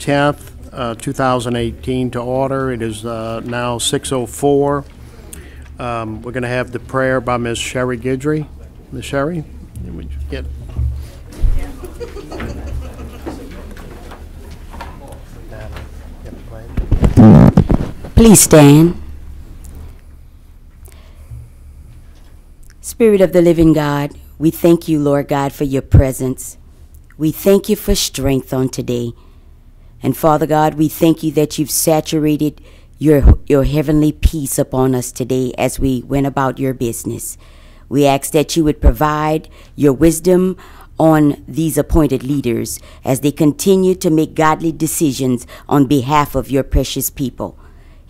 10th, 2018 to order. It is now 6:04. We're going to have the prayer by Ms. Sherry Guidry. Ms. Sherry, would you get... Please stand. Spirit of the living God, we thank you, Lord God, for your presence. We thank you for strength on today. And Father God, we thank you that you've saturated your heavenly peace upon us today as we went about your business. We ask that you would provide your wisdom on these appointed leaders as they continue to make godly decisions on behalf of your precious people.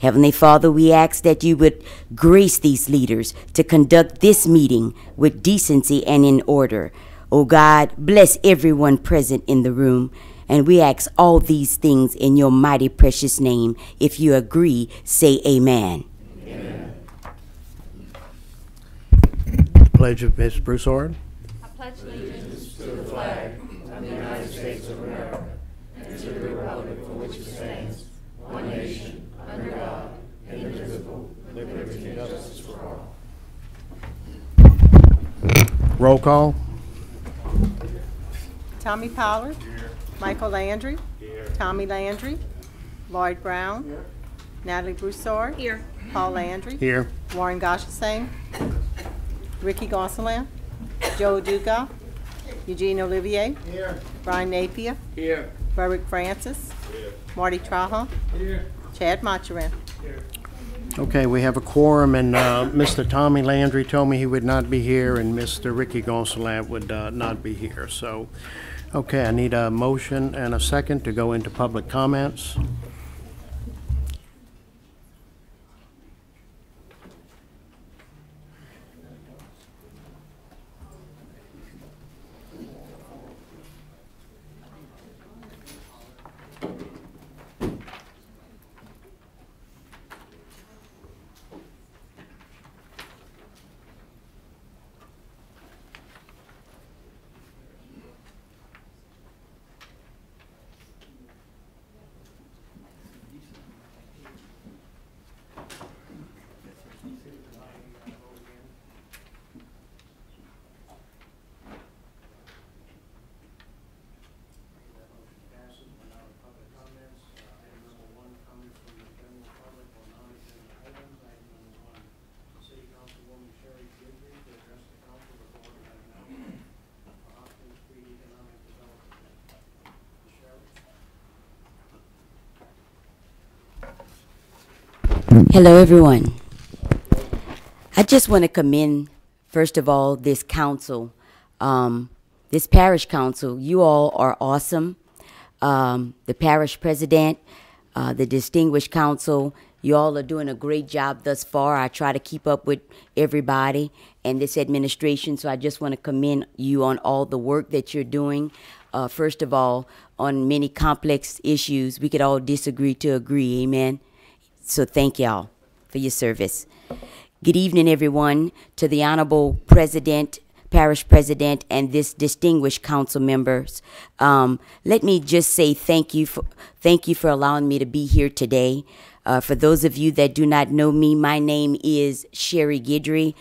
Heavenly Father, we ask that you would grace these leaders to conduct this meeting with decency and in order. Oh God, bless everyone present in the room. And we ask all these things in your mighty precious name. If you agree, say amen. Amen. Pledge of Ms. Broussard. I pledge allegiance to the flag of the United States of America and to the republic for which it stands, one nation, under God, indivisible, with liberty and justice for all. Roll call. Tommy Pollard. Here. Michael Landry. Here. Tommy Landry. Lloyd Brown. Here. Natalie Broussard. Here. Paul Landry. Here. Warren Goshasang. Ricky Gonsalon. Joe Duga. Eugene Olivier. Here. Brian Napier. Here. Berwick Francis. Here. Marty Traha. Here. Chad Montcheran. Here. Okay, we have a quorum, and Mr. Tommy Landry told me he would not be here, and Mr. Ricky Gonsalant would not be here. So, okay, I need a motion and a second to go into public comments. Hello, everyone. I just want to commend, first of all, this council, this parish council. You all are awesome. The parish president, the distinguished council, you all are doing a great job thus far. I try to keep up with everybody and this administration, so I just want to commend you on all the work that you're doing. First of all, on many complex issues, we could all disagree to agree, amen? So thank y'all for your service. Good evening, everyone, to the Honorable President, Parish President, and this distinguished council members. Let me just say thank you for allowing me to be here today. For those of you that do not know me, my name is Sherry Guidry.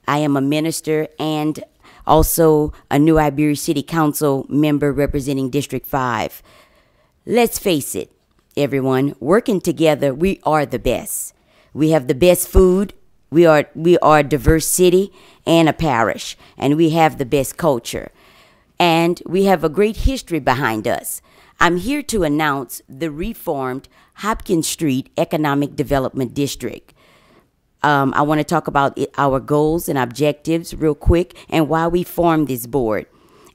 I am a minister and also a New Iberia City Council member representing District 5. Let's face it, everyone, working together, we are the best. We have the best food. We are a diverse city and a parish, and we have the best culture. And we have a great history behind us. I'm here to announce the reformed Hopkins Street Economic Development District. I want to talk about our goals and objectives real quick and why we formed this board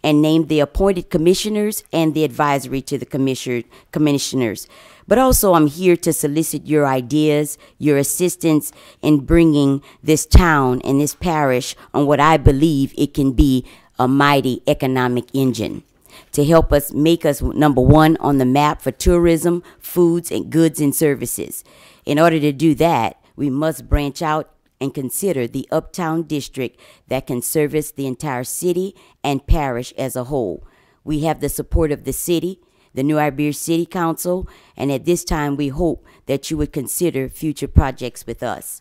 and named the appointed commissioners and the advisory to the commissioners. But also I'm here to solicit your ideas, your assistance in bringing this town and this parish on what I believe it can be a mighty economic engine to help us make us number one on the map for tourism, foods, and goods and services. In order to do that, we must branch out and consider the uptown district that can service the entire city and parish as a whole. We have the support of the city, the New Iberia City Council, and at this time we hope that you would consider future projects with us.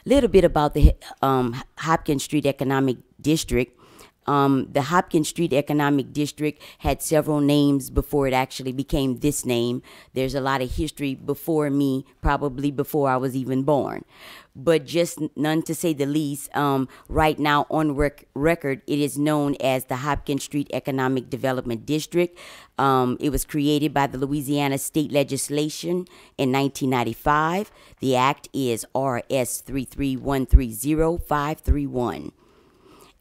A little bit about the Hopkins Street Economic District. The Hopkins Street Economic District had several names before it actually became this name. There's a lot of history before me, probably before I was even born. But just none to say the least, right now on record, it is known as the Hopkins Street Economic Development District. It was created by the Louisiana State Legislation in 1995. The act is RS 33130-531.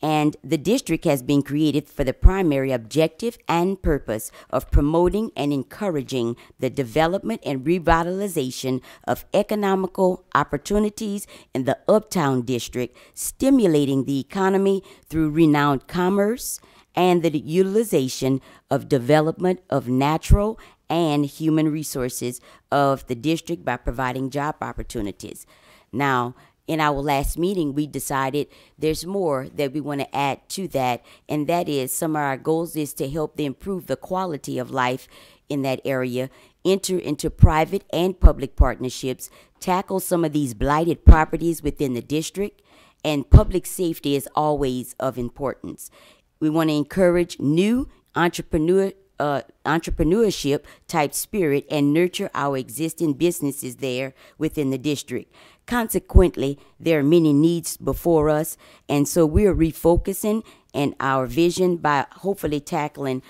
And the district has been created for the primary objective and purpose of promoting and encouraging the development and revitalization of economical opportunities in the Uptown District, stimulating the economy through renowned commerce and the utilization of development of natural and human resources of the district by providing job opportunities. Now, in our last meeting, we decided there's more that we want to add to that, and that is some of our goals is to help improve the quality of life in that area, enter into private and public partnerships, tackle some of these blighted properties within the district, and public safety is always of importance. We want to encourage new entrepreneurship type spirit and nurture our existing businesses there within the district. Consequently, there are many needs before us, and so we're refocusing in our vision by hopefully tackling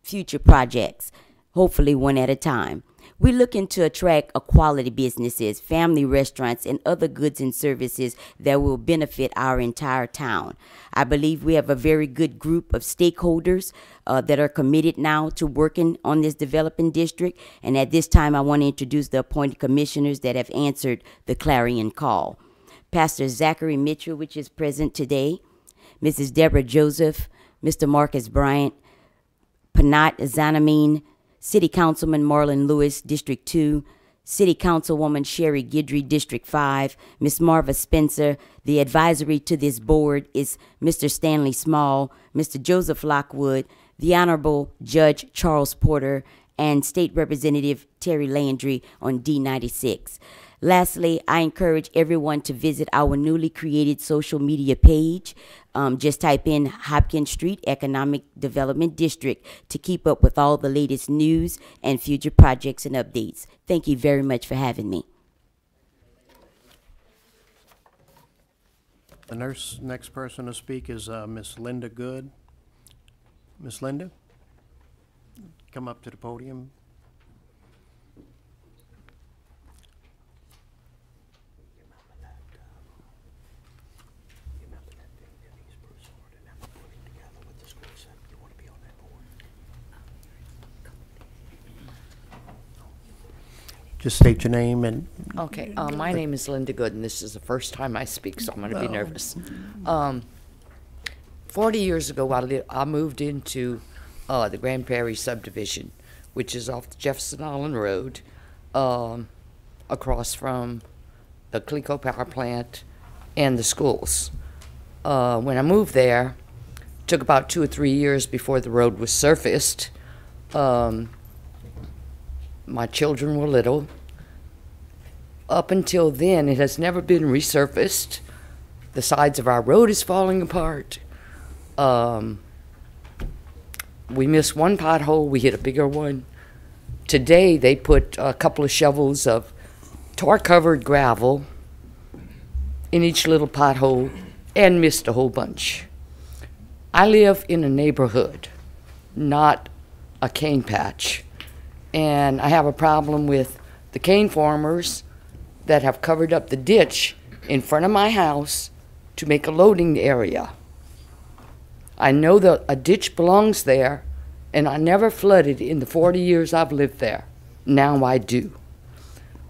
future projects, hopefully one at a time. We're looking to attract quality businesses, family restaurants, and other goods and services that will benefit our entire town. I believe we have a very good group of stakeholders that are committed now to working on this developing district. And at this time, I want to introduce the appointed commissioners that have answered the clarion call. Pastor Zachary Mitchell, which is present today, Mrs. Deborah Joseph, Mr. Marcus Bryant, Panat Zanamine, City Councilman Marlon Lewis, District 2, City Councilwoman Sherry Guidry, District 5, Ms. Marva Spencer. The advisory to this board is Mr. Stanley Small, Mr. Joseph Lockwood, the Honorable Judge Charles Porter, and State Representative Terry Landry on D96. Lastly, I encourage everyone to visit our newly created social media page. Just type in Hopkins Street Economic Development District to keep up with all the latest news and future projects and updates. Thank you very much for having me. The next person to speak is Miss Linda Good. Miss Linda, come up to the podium. Just state your name and... Okay, my name is Linda Good, and this is the first time I speak, so I'm going to be nervous. 40 years ago, I moved into the Grand Prairie subdivision, which is off the Jefferson Island Road, across from the Cleco Power Plant and the schools. When I moved there, it took about 2 or 3 years before the road was surfaced. My children were little. Up until then, it has never been resurfaced. The sides of our road is falling apart. We missed one pothole, we hit a bigger one. Today, they put a couple of shovels of tar-covered gravel in each little pothole and missed a whole bunch. I live in a neighborhood, not a cane patch. And I have a problem with the cane farmers that have covered up the ditch in front of my house to make a loading area. I know that a ditch belongs there, and I never flooded in the 40 years I've lived there. Now I do.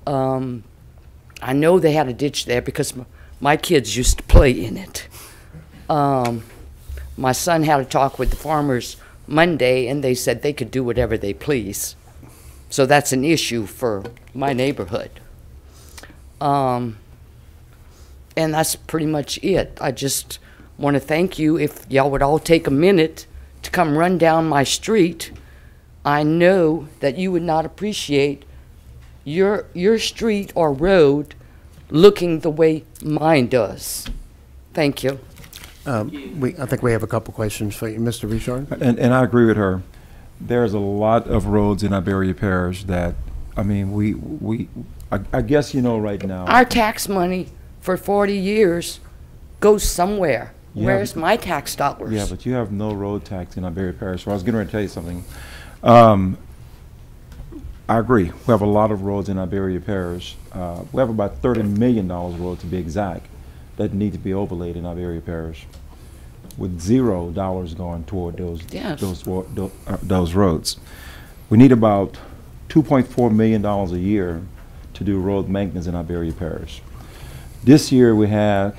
I know they had a ditch there because my kids used to play in it. My son had a talk with the farmers Monday, and they said they could do whatever they please. So that's an issue for my neighborhood. And that's pretty much it. I just want to thank you if y'all would all take a minute to come run down my street I know that you would not appreciate your street or road looking the way mine does. Thank you. I think we have a couple questions for you. Mr. Richard? And I agree with her. There's a lot of roads in Iberia Parish that, I mean, I guess you know right now. Our tax money for 40 years goes somewhere. Yeah, Where's my tax dollars? Yeah, but you have no road tax in Iberia Parish. So I was getting ready to tell you something. I agree. We have a lot of roads in Iberia Parish. We have about $30 million road to be exact that need to be overlaid in Iberia Parish, with $0 going toward Yes. those roads. We need about $2.4 million a year to do road maintenance in Iberia Parish. This year we started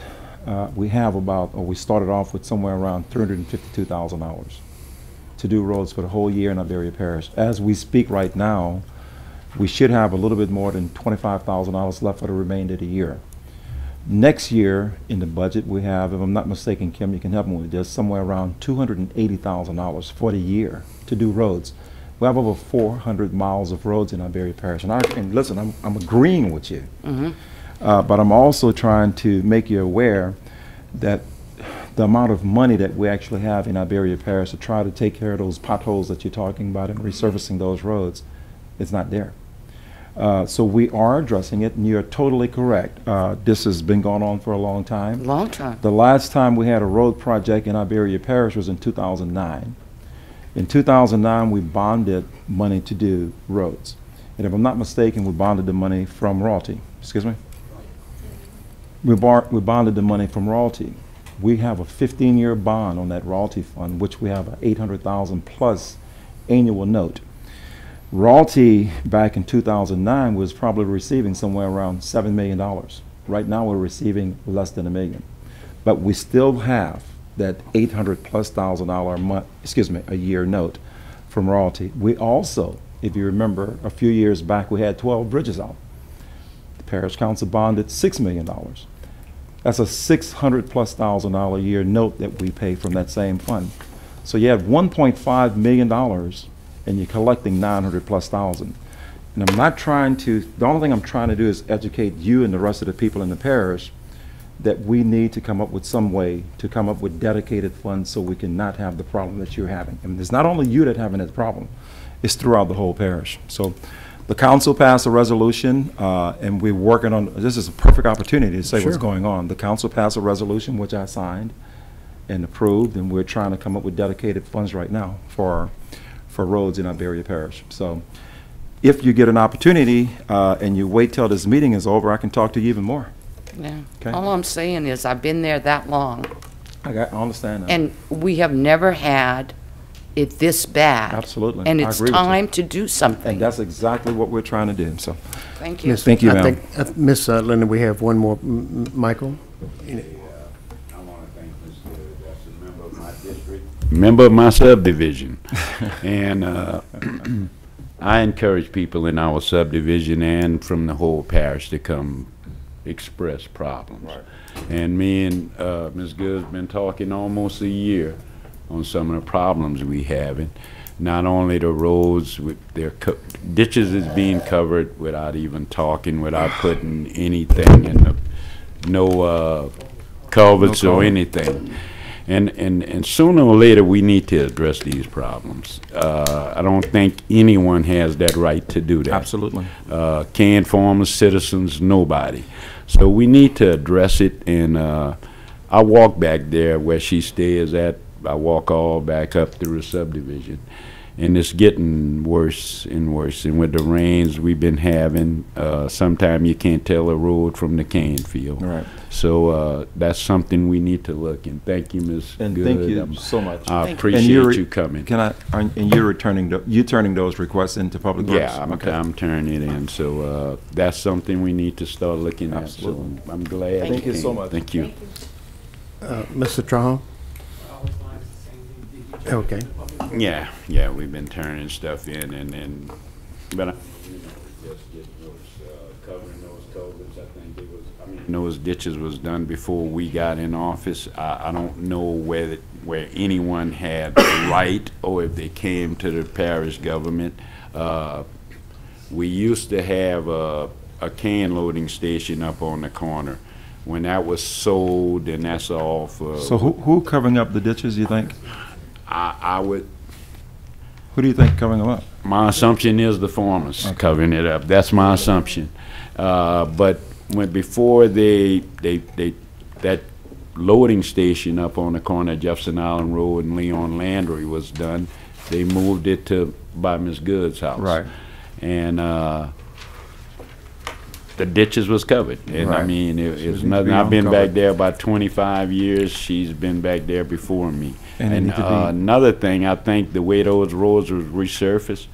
off with somewhere around $352,000 to do roads for the whole year in Iberia Parish. As we speak right now, we should have a little bit more than $25,000 left for the remainder of the year. Next year in the budget we have, if I'm not mistaken, Kim, you can help me with this, somewhere around $280,000 for the year to do roads. We have over 400 miles of roads in Iberia Parish. And listen, I'm agreeing with you. But I'm also trying to make you aware that the amount of money that we actually have in Iberia Parish to try to take care of those potholes that you're talking about and resurfacing those roads is not there. So we are addressing it, and you're totally correct. This has been going on for a long time. Long time. The last time we had a road project in Iberia Parish was in 2009. In 2009, we bonded money to do roads. And if I'm not mistaken, we bonded the money from royalty. Excuse me? We bonded the money from royalty. We have a 15-year bond on that royalty fund, which we have an $800,000 plus annual note. Royalty back in 2009 was probably receiving somewhere around $7 million. Right now we're receiving less than $1 million. But we still have that $800,000+ a year note from royalty. We also, if you remember, a few years back we had 12 bridges out. The Parish Council bonded $6 million. That's a $600,000+ a year note that we pay from that same fund. So you have $1.5 million and you're collecting $900,000+. And I'm not trying to, the only thing I'm trying to do is educate you and the rest of the people in the parish that we need to come up with some way to come up with dedicated funds so we can not have the problem that you're having. And it's not only you that having that problem, it's throughout the whole parish. So the council passed a resolution, and we're working on, this is a perfect opportunity to say what's going on. The council passed a resolution which I signed and approved, and we're trying to come up with dedicated funds right now for roads in Iberia Parish. So if you get an opportunity and you wait till this meeting is over, I can talk to you even more. Yeah. Okay. All I'm saying is I've been there that long, I understand that. and we have never had it this bad. Absolutely. And I it's agree with you. time to do something. And that's exactly what we're trying to do. So Thank you. thank you, I ma'am. think, Miss Linda, we have one more. Michael? I want to thank Ms. Good. That's a member of my district, member of my subdivision. And I encourage people in our subdivision and from the whole parish to come express problems. Right. And me and Ms. Good's been talking almost a year on some of the problems we having. Not only the roads with their ditches is being covered without even talking, without putting anything in the culverts or anything. And sooner or later we need to address these problems. I don't think anyone has that right to do that. Absolutely. Canned farmers, citizens, nobody. So we need to address it, and I walk back there where she stays at. I walk all back up through the subdivision, and it's getting worse and worse. And with the rains we've been having, sometimes you can't tell a road from the cane field. Right. So that's something we need to look. And thank you, Ms. And Good. thank you so much. I And appreciate you coming. and you're turning those requests into public works? Yeah, I'm turning it in. So that's something we need to start looking at. Absolutely. So I'm glad. Thank you so came. much. Thank you. Mr. Trahan? Okay. Yeah, we've been turning stuff in, but just was covering those culverts. I think it was, I mean, those ditches was done before we got in office. I don't know where anyone had the right or if they came to the parish government. We used to have a can loading station up on the corner. When that was sold, and that's all for. So who covering up the ditches, you think? I would. Who do you think covering them up? My assumption is the farmers covering it up. That's my assumption. But before that loading station up on the corner of Jefferson Island Road and Leon Landry was done, they moved it to by Miss Good's house. Right. And the ditches was covered. And Right. I mean, it's So nothing. it I've been uncovered. back there about 25 years. She's been back there before me. And it And need to be- another thing, I think the way those roads was resurfaced,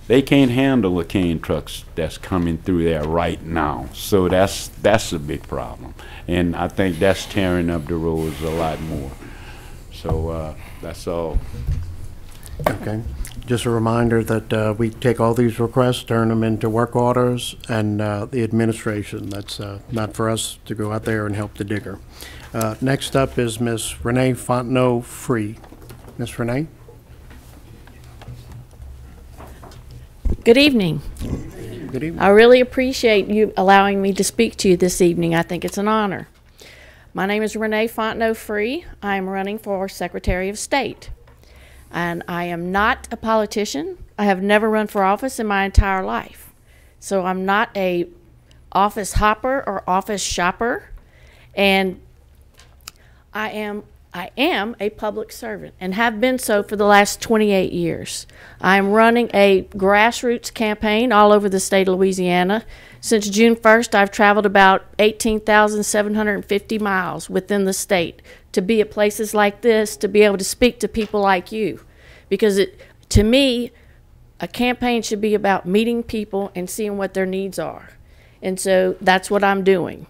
they can't handle the cane trucks that's coming through there right now. So that's a big problem. And I think that's tearing up the roads a lot more. So that's all. Okay. Just a reminder that we take all these requests, turn them into work orders, and the administration. That's not for us to go out there and help the digger. Next up is Ms. Renee Fontenot-Free. Ms. Renee? Good evening. Good evening. I really appreciate you allowing me to speak to you this evening. I think it's an honor. My name is Renee Fontenot-Free. I am running for Secretary of State. And I am not a politician. I have never run for office in my entire life. So I'm not a office hopper or office shopper. And I am a public servant and have been so for the last 28 years. I am running a grassroots campaign all over the state of Louisiana. Since June 1st, I've traveled about 18,750 miles within the state to be at places like this, to be able to speak to people like you. Because to me, a campaign should be about meeting people and seeing what their needs are. And so that's what I'm doing.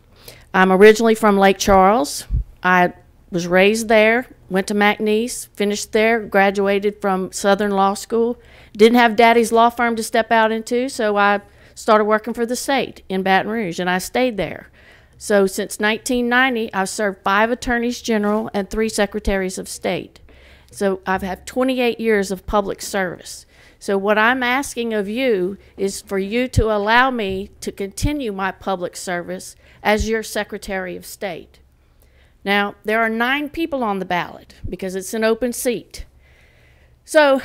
I'm originally from Lake Charles. I was raised there, went to McNeese, finished there, graduated from Southern Law School. Didn't have daddy's law firm to step out into, so I started working for the state in Baton Rouge, and I stayed there. So since 1990, I've served 5 attorneys general and 3 secretaries of state. So I've had 28 years of public service. So what I'm asking of you is for you to allow me to continue my public service as your Secretary of State. Now, there are 9 people on the ballot because it's an open seat. So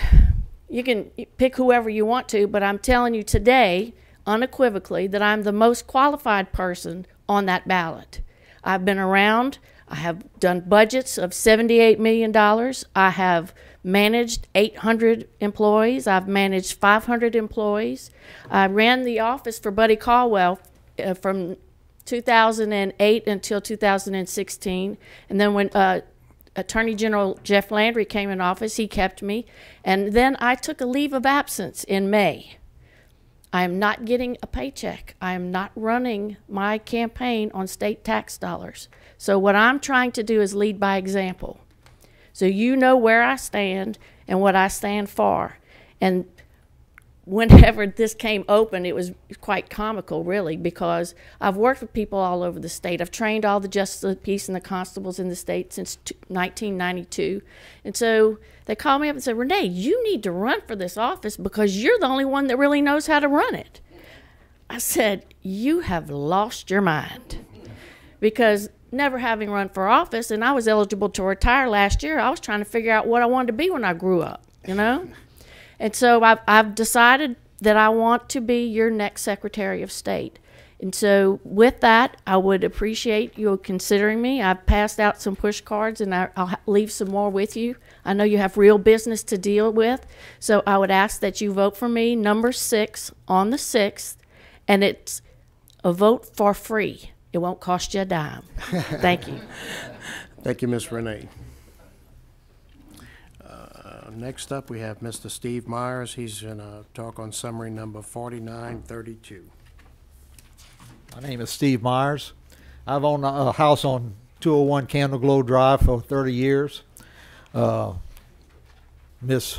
you can pick whoever you want to, but I'm telling you today, unequivocally, that I'm the most qualified person on that ballot. I've been around. I have done budgets of $78 million. I have managed 800 employees. I've managed 500 employees. I ran the office for Buddy Caldwell from 2008 until 2016. And then when Attorney General Jeff Landry came in office, he kept me. And then I took a leave of absence in May. I am not getting a paycheck. I am not running my campaign on state tax dollars. So what I'm trying to do is lead by example. So you know where I stand and what I stand for. And whenever this came open, it was quite comical, really, because I've worked with people all over the state. I've trained all the justice of the peace and the constables in the state since 1992. And so they called me up and said, Renee, you need to run for this office because you're the only one that really knows how to run it. I said, you have lost your mind. Because never having run for office, and I was eligible to retire last year, I was trying to figure out what I wanted to be when I grew up, you know? And so I've decided that I want to be your next Secretary of State. And so with that, I would appreciate you considering me. I've passed out some push cards, and I'll leave some more with you. I know you have real business to deal with, so I would ask that you vote for me, number 6, on the 6th, and it's a vote for free. It won't cost you a dime. Thank you. Thank you, Ms. Renee. Next up, we have Mr. Steve Myers. He's going to talk on summary number 4932. My name is Steve Myers. I've owned a house on 201 Candle Glow Drive for 30 years. Miss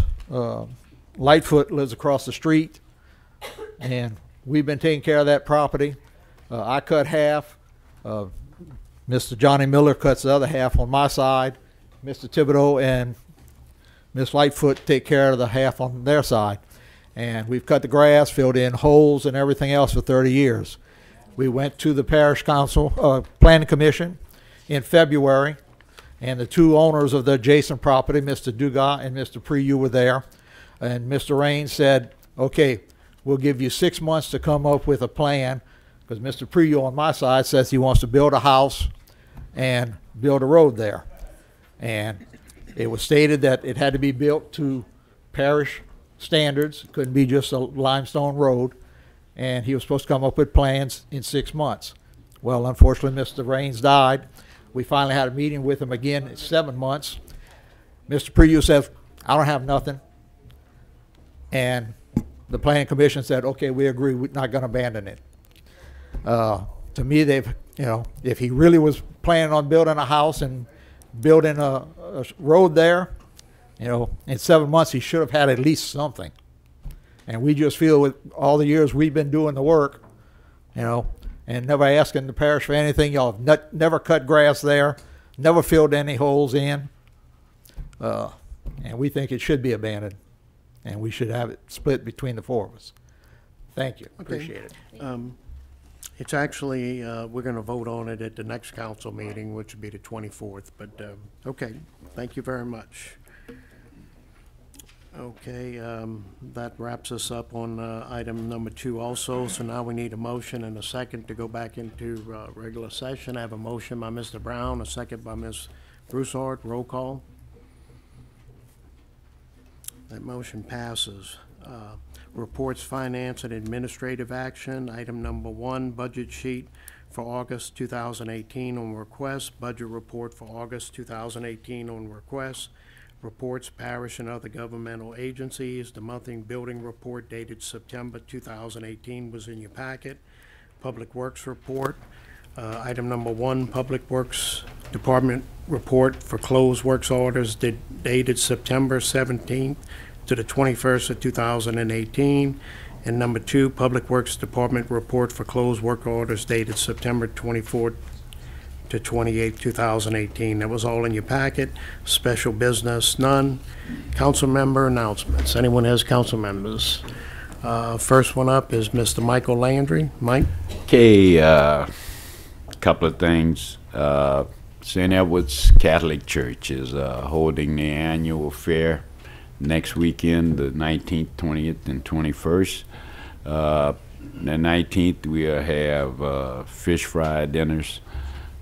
Lightfoot lives across the street, and we've been taking care of that property. I cut half. Mr. Johnny Miller cuts the other half on my side. Mr. Thibodeau and Miss Lightfoot take care of the half on their side. And we've cut the grass, filled in holes and everything else for 30 years. We went to the Parish Council, Planning Commission in February, and the two owners of the adjacent property, Mr. Dugas and Mr. Priu, were there. And Mr. Raines said, okay, we'll give you 6 months to come up with a plan, because Mr. Priu on my side says he wants to build a house and build a road there. And it was stated that it had to be built to parish standards. It couldn't be just a limestone road. And he was supposed to come up with plans in 6 months. Well, unfortunately, Mr. Raines died. We finally had a meeting with him again in 7 months. Mr. Priu says, I don't have nothing. And the Planning Commission said, okay, we agree, we're not going to abandon it. To me, they've, if he really was planning on building a house and building a road there, in 7 months he should have had at least something. And we just feel with all the years we've been doing the work, and never asking the parish for anything, y'all have never cut grass there, never filled any holes in, and we think it should be abandoned, and we should have it split between the four of us. Thank you. Okay. Appreciate it. It's actually, we're going to vote on it at the next council meeting, which would be the 24th, but, okay, thank you very much. Okay, that wraps us up on item number 2 also, so now we need a motion and a second to go back into regular session. I have a motion by Mr. Brown, a second by Ms. Broussard. Roll call. That motion passes. Reports, finance, and administrative action. Item number 1, budget sheet for August 2018 on request. Budget report for August 2018 on request. Reports, parish and other governmental agencies. The monthly building report dated September 2018 was in your packet. Public Works report. Item number 1, Public Works Department report for closed works orders dated September 17th to the 21st of 2018. And number 2, Public Works Department report for closed work orders dated September 24th to 28th, 2018. That was all in your packet. Special business, none. Council member announcements. Anyone has council members? First one up is Mr. Michael Landry. Mike? Okay, couple of things. St. Edward's Catholic Church is holding the annual fair next weekend, the 19th, 20th, and 21st. The 19th, we'll have fish fry dinners.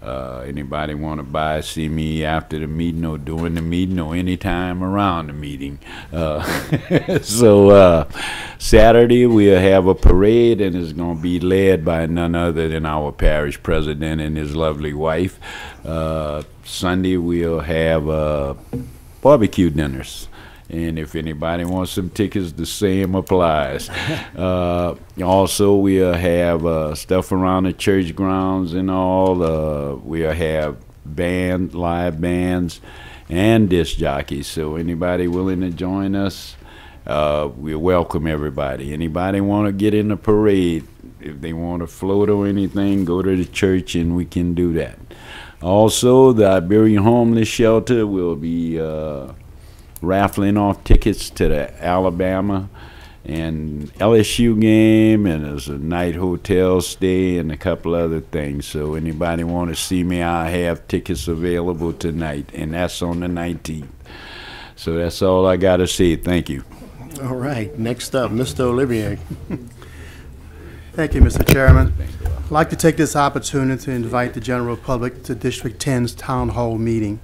Anybody want to buy, see me after the meeting or during the meeting or anytime around the meeting. So Saturday we'll have a parade, and it's going to be led by none other than our parish president and his lovely wife. Sunday we'll have barbecue dinners. And if anybody wants some tickets, the same applies. Also, we'll have stuff around the church grounds and all. We'll have live bands, and disc jockeys. So anybody willing to join us, we welcome everybody. Anybody want to get in the parade, if they want to float or anything, go to the church and we can do that. Also, the Iberian Homeless Shelter will be raffling off tickets to the Alabama and LSU game, and there's a night hotel stay and a couple other things. So anybody want to see me, I have tickets available tonight, and that's on the 19th. So that's all I got to say. Thank you. All right, next up, Mr. Olivier. Thank you, Mr. Chairman. I'd like to take this opportunity to invite the general public to District 10's Town Hall meeting,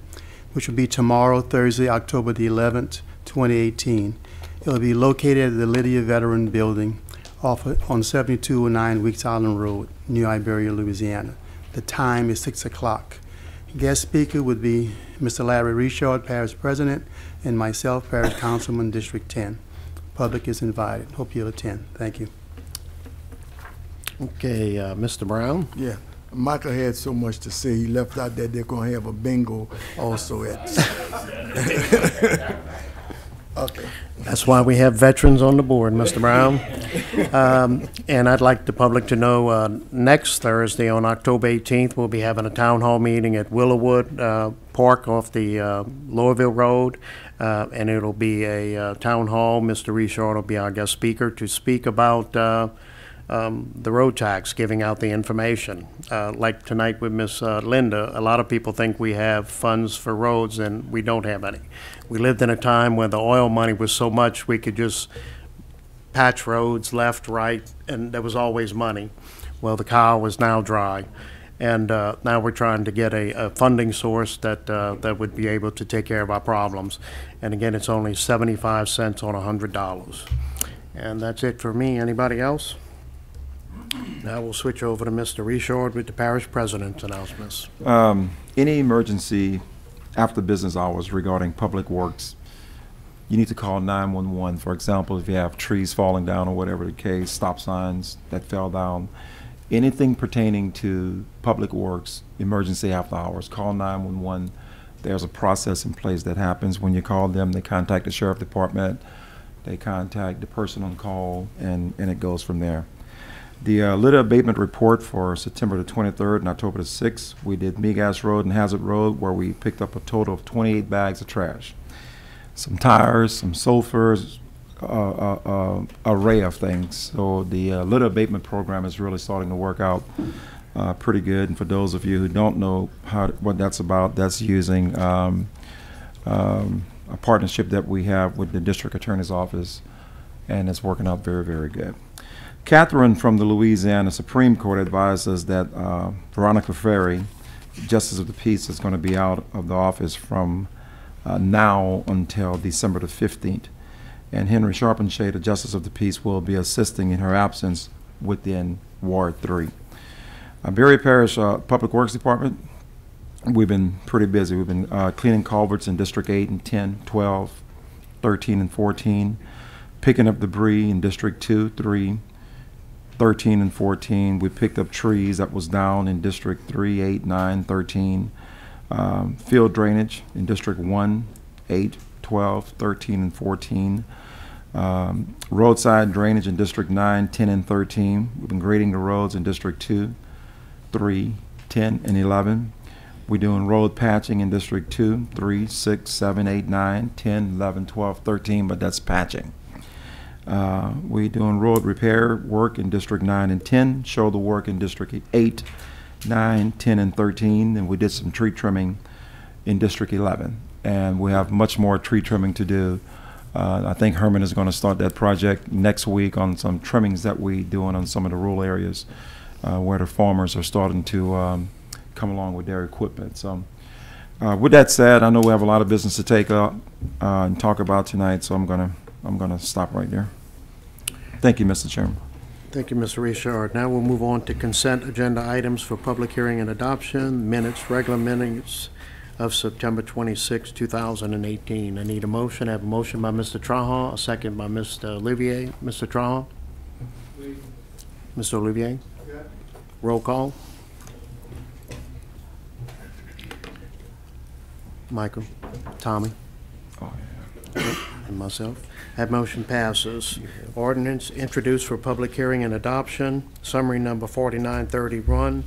which will be tomorrow, Thursday, October the 11th, 2018. It will be located at the Lydia Veteran Building on 7209 Weeks Island Road, New Iberia, Louisiana. The time is 6 o'clock. Guest speaker would be Mr. Larry Richard, Parish President, and myself, Parish Councilman, District 10. Public is invited. Hope you'll attend. Thank you. Okay, Mr. Brown? Yeah. Michael had so much to say. He left out that they're going to have a bingo also at. Okay. That's why we have veterans on the board, Mr. Brown. And I'd like the public to know, next Thursday on October 18th, we'll be having a town hall meeting at Willowwood Park off the Lowerville Road. And it'll be a town hall. Mr. Richard will be our guest speaker to speak about the road tax, giving out the information. Like tonight with Miss Linda, a lot of people think we have funds for roads and we don't have any. We lived in a time when the oil money was so much we could just patch roads left, right, and there was always money. Well, the cow is now dry. And now we're trying to get a funding source that would be able to take care of our problems. And again, it's only 75 cents on $100. And that's it for me. Anybody else? Now we'll switch over to Mr. Richard with the parish president's announcements. Any emergency after business hours regarding public works, you need to call 911. For example, if you have trees falling down or whatever the case, stop signs that fell down, anything pertaining to public works, emergency after hours, call 911. There's a process in place that happens. When you call them, they contact the sheriff department, they contact the person on call, and it goes from there. The litter abatement report for September the 23rd and October the 6th, we did Migas Road and Hazard Road, where we picked up a total of 28 bags of trash. Some tires, some sulfurs, array of things. So the litter abatement program is really starting to work out pretty good. And for those of you who don't know what that's about, that's using a partnership that we have with the district attorney's office, and it's working out very, very good. Catherine from the Louisiana Supreme Court advised us that Veronica Ferry, Justice of the Peace, is going to be out of the office from now until December the 15th. And Henry Sharpenshade, the Justice of the Peace, will be assisting in her absence within Ward 3. Berry Parish Public Works Department, we've been pretty busy. We've been cleaning culverts in District 8 and 10, 12, 13, and 14, picking up debris in District 2, 3, 13, and 14. We picked up trees that was down in District 3, 8, 9, 13. Field drainage in District 1, 8, 12, 13, and 14. Roadside drainage in District 9, 10, and 13. We've been grading the roads in District 2, 3, 10, and 11. We're doing road patching in District 2, 3, 6, 7, 8, 9, 10, 11, 12, 13, but that's patching. We're doing road repair work in District 9 and 10, shoulder work in District 8, 9, 10, and 13, and we did some tree trimming in District 11. And we have much more tree trimming to do. I think Herman is going to start that project next week on some trimmings that we're doing on some of the rural areas where the farmers are starting to come along with their equipment. So with that said, I know we have a lot of business to take up and talk about tonight, so I'm gonna stop right there. Thank you, Mr. Chairman. Thank you, Mr. Richard. Now we'll move on to consent agenda items for public hearing and adoption. Regular minutes of September 26, 2018. I need a motion. I have a motion by Mr. Trahan, a second by Mr. Olivier. Mr. Trahan? Mr. Olivier? Yeah. Roll call. Michael? Tommy? Oh, yeah. And myself. That motion passes. Ordinance introduced for public hearing and adoption. Summary number 4931.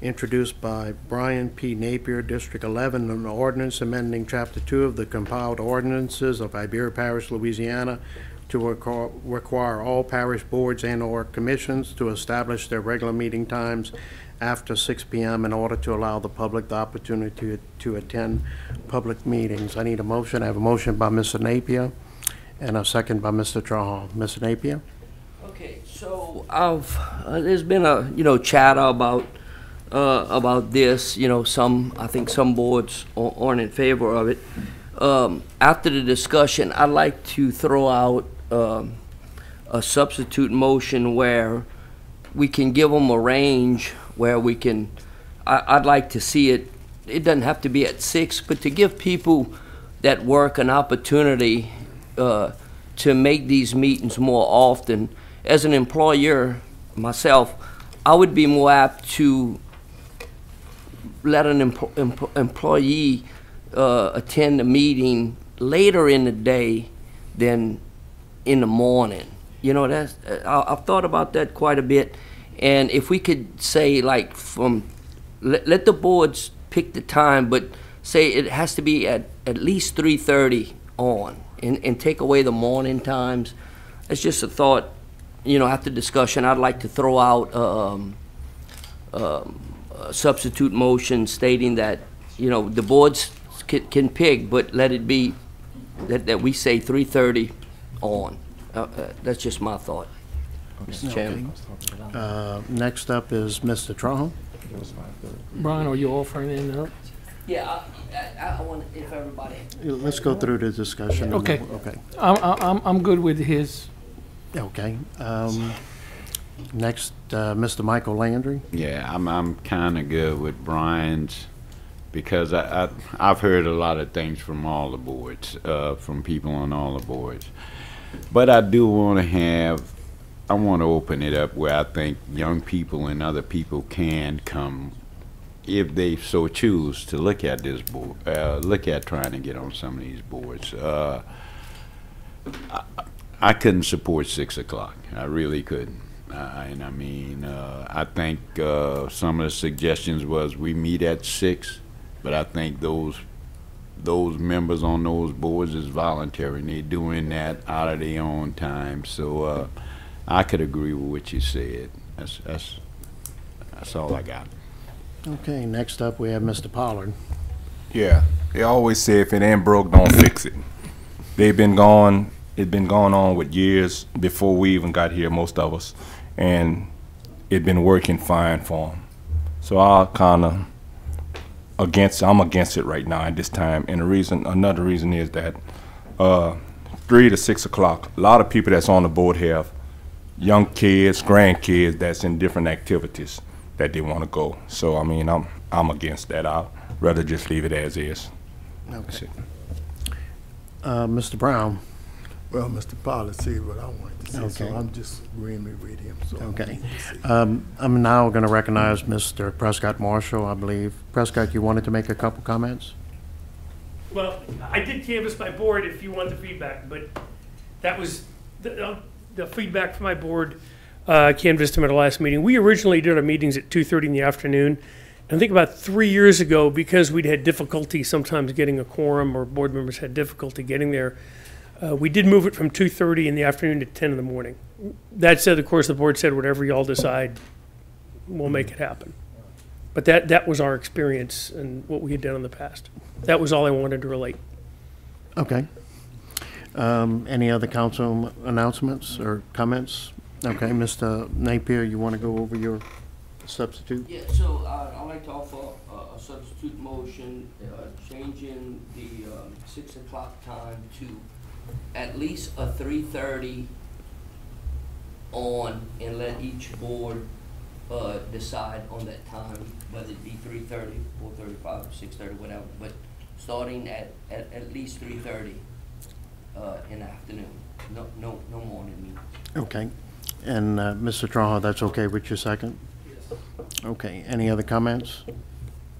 Introduced by Brian P. Napier, District 11, an ordinance amending Chapter 2 of the compiled ordinances of Iberia Parish, Louisiana, to require all parish boards and/or commissions to establish their regular meeting times after 6 p.m. in order to allow the public the opportunity to attend public meetings. I need a motion. I have a motion by Mr. Napier and a second by Mr. Trahan. Mr. Napier? Okay, so there's been a chatter about this. I think some boards aren't in favor of it. After the discussion, I'd like to throw out a substitute motion where we can give them a range where we can, I'd like to see it doesn't have to be at 6, but to give people that work an opportunity to make these meetings more often. As an employer myself, I would be more apt to let an employee attend a meeting later in the day than in the morning. You know, that's I've thought about that quite a bit. And if we could say, like, let the boards pick the time, but say it has to be at least 3:30 on, and take away the morning times. It's just a thought, you know, after discussion, I'd like to throw out a substitute motion stating that, you know, the boards can pick, but let it be that we say 3:30 on. That's just my thought, Mr. Chairman. Next up is Mr. Trahan. Brian, are you offering anything else? Yeah, I want, if everybody. Let's go through the discussion. Okay. Okay. I'm good with his. Okay. Next, Mr. Michael Landry. Yeah, I'm kind of good with Brian's, because I've heard a lot of things from all the boards, from people on all the boards. But I do want to I want to open it up where I think young people and other people can come, if they so choose, to look at this board, look at trying to get on some of these boards. I couldn't support 6 o'clock. I really couldn't. And I mean, I think some of the suggestions was we meet at 6, but I think those members on those boards is voluntary, and they're doing that out of their own time. So I could agree with what you said. That's all I got. Okay, next up we have Mr. Pollard. Yeah, they always say if it ain't broke, don't fix it. It's been going on with years before we even got here, most of us, and it been working fine for them. So I'm against it right now at this time, and another reason is that 3 to 6 o'clock, a lot of people that's on the board have young kids, grandkids that's in different activities that they want to go. So I mean, I'm against that. I'd rather just leave it as is. Okay. Mr. Brown. Well, Mr. Pollard said what I wanted to say, so Okay. I'm just agreeing with him. So Okay. I'm now going to recognize Mr. Prescott Marshall, I believe. Prescott, you wanted to make a couple comments? Well, I did canvass my board if you want the feedback, but that was the feedback from my board. Canvassed them at the last meeting. We originally did our meetings at 2:30 in the afternoon. And I think about 3 years ago, because we'd had difficulty sometimes getting a quorum, or board members had difficulty getting there, we did move it from 2:30 in the afternoon to 10 in the morning. That said, of course, the board said whatever y'all decide, we'll make it happen. But that was our experience and what we had done in the past. That was all I wanted to relate. Okay. Any other council announcements or comments? Okay, Mr. Napier, you want to go over your substitute? Yeah, so I'd like to offer a substitute motion, changing the 6 o'clock time to at least a 3:30 on, and let each board decide on that time, whether it be 3:30, 4:35, 6:30, whatever, but starting at least 3:30 in the afternoon. No morning meetings. Okay. And Mr. Trahan, that's okay with your second? Yes. Okay. Any other comments?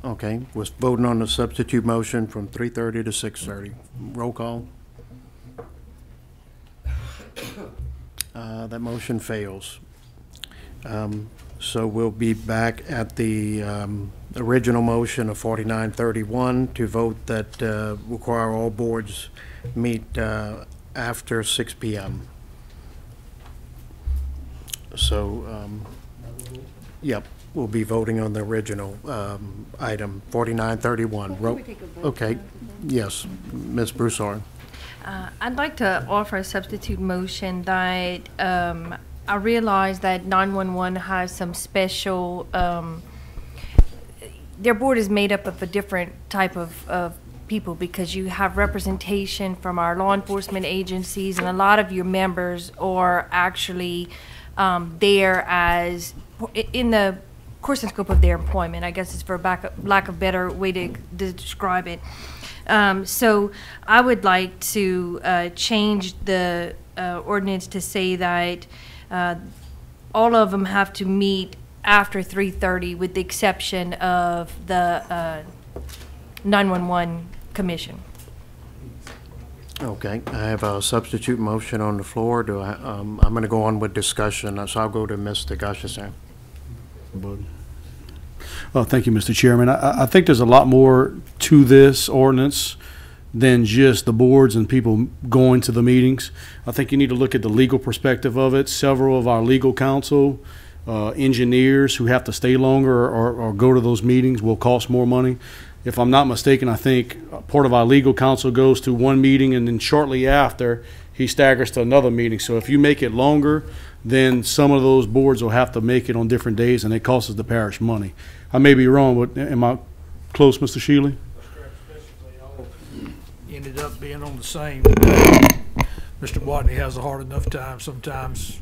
Okay. Was voting on the substitute motion from 3:30 to 6:30. Roll call. That motion fails. So we'll be back at the original motion of 4931 to vote that require all boards meet after 6 p.m. So, yep, we'll be voting on the original item, 4931. Okay, yes, Ms. Broussard. I'd like to offer a substitute motion that I realize that 911 has some special, their board is made up of a different type of people, because you have representation from our law enforcement agencies, and a lot of your members are actually there as, in the course and scope of their employment, I guess it's for lack of better way to describe it. So I would like to change the ordinance to say that all of them have to meet after 3:30, with the exception of the 911 commission. Okay, I have a substitute motion on the floor. I'm going to go on with discussion, so I'll go to Mr. Gusherson. Thank you, Mr. Chairman. I think there's a lot more to this ordinance than just the boards and people going to the meetings. I think you need to look at the legal perspective of it. Several of our legal counsel, engineers who have to stay longer or go to those meetings will cost more money. If I'm not mistaken, I think part of our legal counsel goes to one meeting and then shortly after he staggers to another meeting. So if you make it longer, then some of those boards will have to make it on different days and it costs the parish money. I may be wrong, but am I close, Mr. Shealy? Ended up being on the same. Mr. Watney has a hard enough time sometimes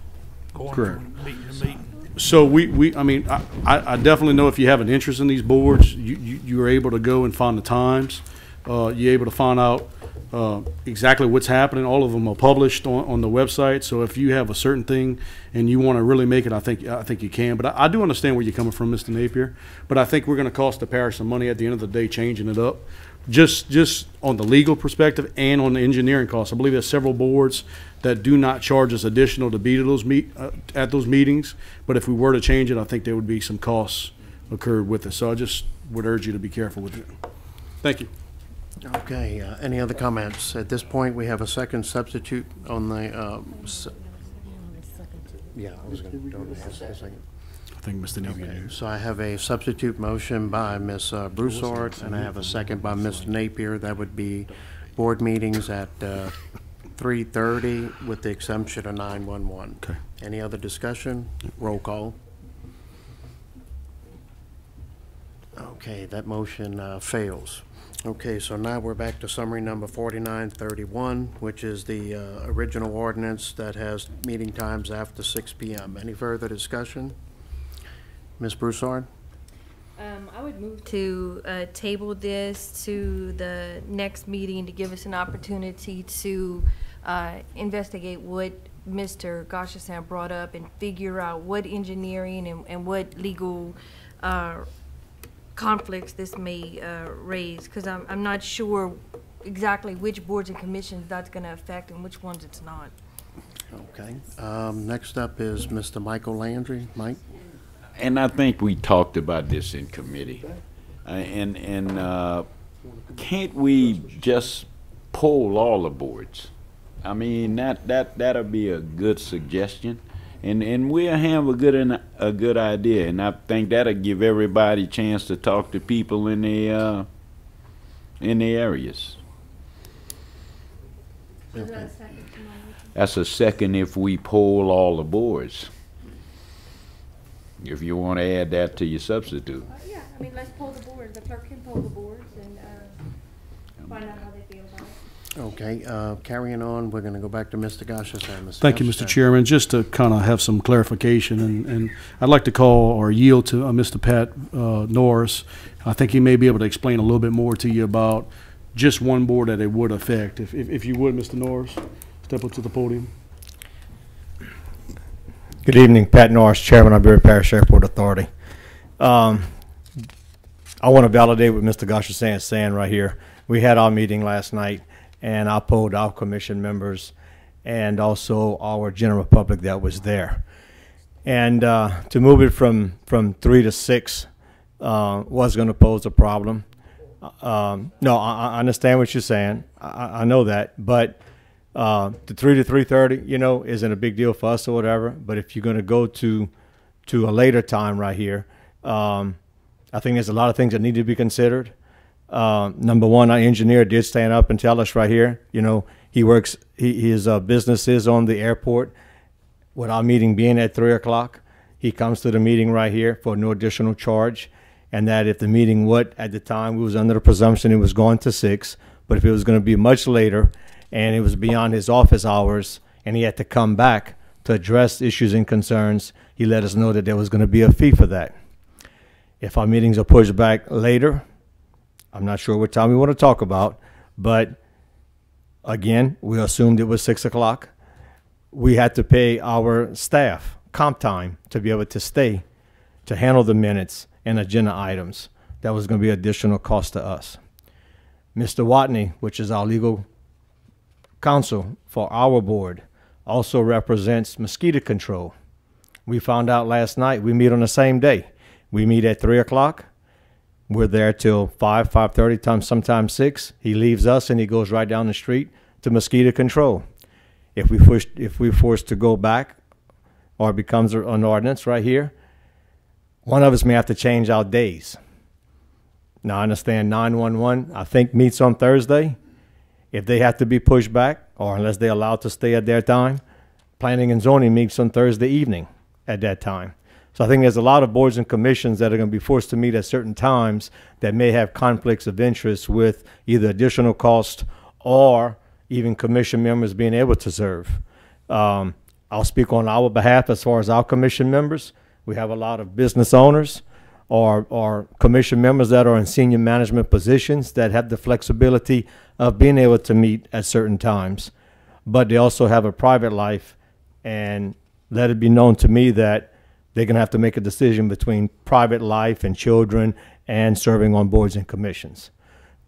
going from meeting to meeting. So I mean, I definitely know if you have an interest in these boards, you're able to go and find the times. You're able to find out exactly what's happening. All of them are published on the website. So if you have a certain thing and you want to really make it, I think you can. But I do understand where you're coming from, Mr. Napier. But I think we're going to cost the parish some money at the end of the day changing it up. Just on the legal perspective and on the engineering costs. I believe there's several boards that do not charge us additional to be to at those meetings. But if we were to change it, I think there would be some costs occurred with it. So I just would urge you to be careful with it. Thank you. Okay, any other comments? At this point, we have a second substitute on the, yeah, I was going to ask a second. I think Mr. Napier Okay, knew. so I have a substitute motion by Ms. Broussard, and I have a second by Mr. Napier. That would be board meetings at 3:30 with the exemption of 911. Okay. Any other discussion? Roll call. Okay, that motion fails. Okay, so now we're back to summary number 4931, which is the original ordinance that has meeting times after 6 p.m. Any further discussion? Ms. Broussard? I would move to table this to the next meeting to give us an opportunity to investigate what Mr. Goshasan brought up and figure out what engineering and what legal conflicts this may raise, because I'm not sure exactly which boards and commissions that's going to affect and which ones it's not. Okay. Next up is Mr. Michael Landry. Mike? And I think we talked about this in committee. Can't we just poll all the boards? I mean, that'll be a good suggestion. And we'll have a good idea, and I think that'll give everybody a chance to talk to people in the areas. Okay. That's a second if we poll all the boards. If you want to add that to your substitute. Yeah, I mean, let's poll the boards. The clerk can poll the boards and find out how they feel about it. Okay, carrying on, we're going to go back to Mr. Goshasan. Thank you, Mr. Chairman. Just to kind of have some clarification, and I'd like to call or yield to Mr. Pat Norris. I think he may be able to explain a little bit more to you about just one board that it would affect. If you would, Mr. Norris, step up to the podium. Good evening, Pat Norris, Chairman of Berry Parish Airport Authority. I want to validate what Mr. Goshasan is saying right here. We had our meeting last night, and I polled our commission members and also our general public that was there. And to move it from 3 to 6 was going to pose a problem. No, I understand what you're saying. I know that, but the 3 to 3:30, you know, isn't a big deal for us or whatever. But if you're going to go to a later time right here, I think there's a lot of things that need to be considered. Number one, our engineer did stand up and tell us right here, you know, his business is on the airport. With our meeting being at 3 o'clock, he comes to the meeting right here for no additional charge. And that if the meeting at the time, we was under the presumption it was going to 6, but if it was going to be much later and it was beyond his office hours and he had to come back to address issues and concerns, he let us know that there was going to be a fee for that. If our meetings are pushed back later, I'm not sure what time we want to talk about, but again, we assumed it was 6 o'clock. We had to pay our staff comp time to be able to stay, to handle the minutes and agenda items. That was going to be additional cost to us. Mr. Watney, which is our legal council for our board also represents mosquito control. We found out last night we meet on the same day. We meet at 3 o'clock. We're there till 5:30, sometimes 6. He leaves us and he goes right down the street to mosquito control. If we're forced to go back, or it becomes an ordinance right here, one of us may have to change our days. Now, I understand 911, I think, meets on Thursday. If they have to be pushed back, or unless they're allowed to stay at their time, planning and zoning meets on Thursday evening at that time. So I think there's a lot of boards and commissions that are going to be forced to meet at certain times that may have conflicts of interest with either additional cost or even commission members being able to serve. I'll speak on our behalf as far as our commission members. We have a lot of business owners or commission members that are in senior management positions that have the flexibility of being able to meet at certain times. But they also have a private life, and let it be known to me that they're going to have to make a decision between private life and children and serving on boards and commissions.